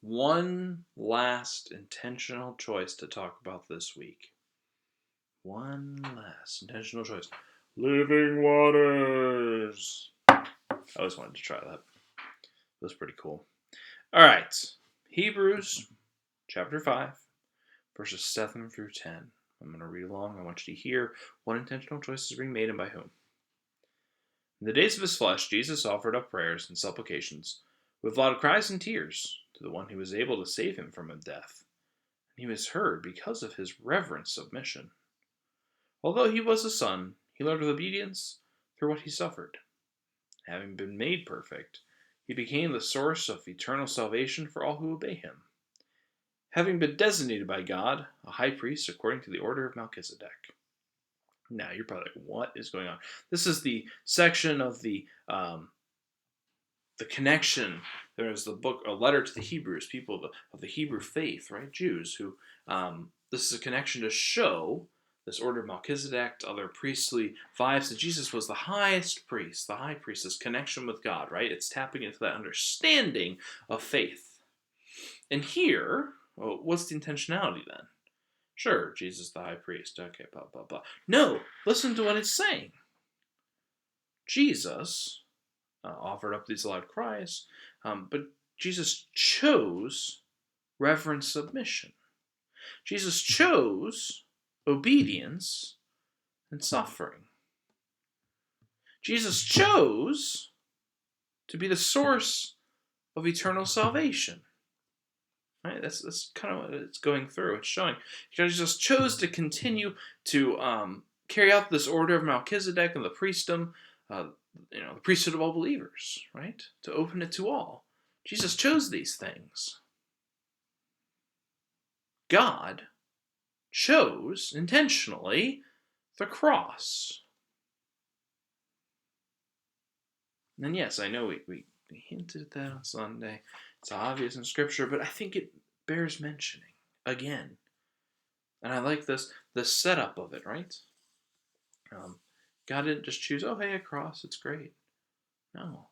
one last intentional choice to talk about this week. One last intentional choice. Living waters. I always wanted to try that. It was pretty cool. All right. Hebrews chapter 5, verses 7 through 10. I'm going to read along. I want you to hear what intentional choices are being made and by whom. In the days of his flesh, Jesus offered up prayers and supplications with loud cries and tears to the one who was able to save him from death. And he was heard because of his reverent submission. Although he was a son, he learned with obedience through what he suffered. Having been made perfect, he became the source of eternal salvation for all who obey him. Having been designated by God a high priest according to the order of Melchizedek. Now you're probably like, what is going on? This is the section of the connection. There is the book, a letter to the Hebrews, people of the Hebrew faith, right? Jews who, this is a connection to show this order of Melchizedek, other priestly vibes, that Jesus was the highest priest, the high priest, this connection with God, right? It's tapping into that understanding of faith. And here, well, what's the intentionality then? Sure, Jesus the high priest, okay, blah, blah, blah. No, listen to what it's saying. Jesus offered up these loud cries, but Jesus chose reverent submission. Jesus chose obedience and suffering. Jesus chose to be the source of eternal salvation. Right? That's kind of what it's going through. It's showing Jesus chose to continue to carry out this order of Melchizedek and the priestdom, the priesthood of all believers, right? To open it to all. Jesus chose these things. God chose intentionally the cross. And yes, I know we hinted at that on Sunday. It's obvious in Scripture, but I think it bears mentioning again. And I like the setup of it, right? God didn't just choose, oh, hey, a cross, it's great. No.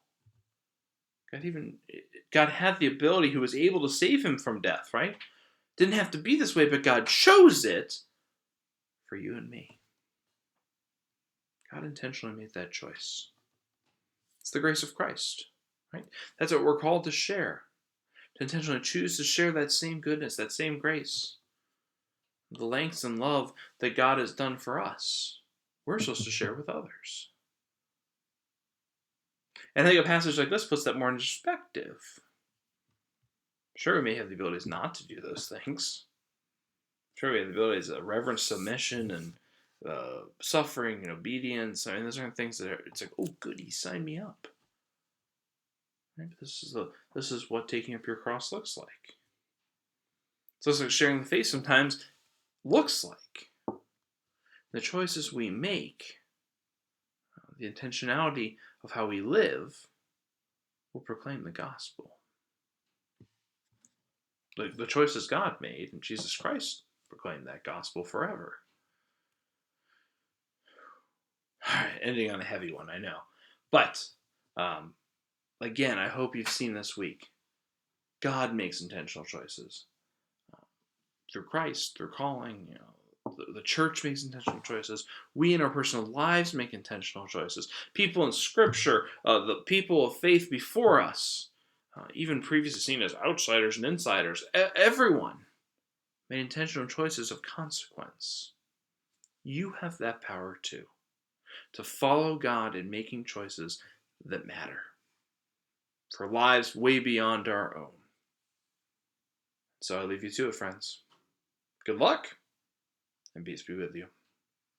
God had the ability, who was able to save him from death, right? Didn't have to be this way, but God chose it for you and me. God intentionally made that choice. It's the grace of Christ, right? That's what we're called to share. To intentionally choose to share that same goodness, that same grace. The lengths and love that God has done for us, we're supposed to share with others. And I think a passage like this puts that more in perspective. Sure, we may have the abilities not to do those things. Sure, we have the abilities of reverent submission and suffering and obedience. I mean, those are things that it's like, oh, goody, sign me up. Right? This is what taking up your cross looks like. So it's like sharing the faith sometimes looks like. The choices we make, the intentionality of how we live, will proclaim the gospel. The choices God made, and Jesus Christ proclaimed that gospel forever. All right, ending on a heavy one, I know. But, again, I hope you've seen this week. God makes intentional choices. Through Christ, through calling, the church makes intentional choices. We in our personal lives make intentional choices. People in Scripture, the people of faith before us, even previously seen as outsiders and insiders, everyone made intentional choices of consequence. You have that power too, to follow God in making choices that matter, for lives way beyond our own. So I leave you to it, friends. Good luck, and peace be with you.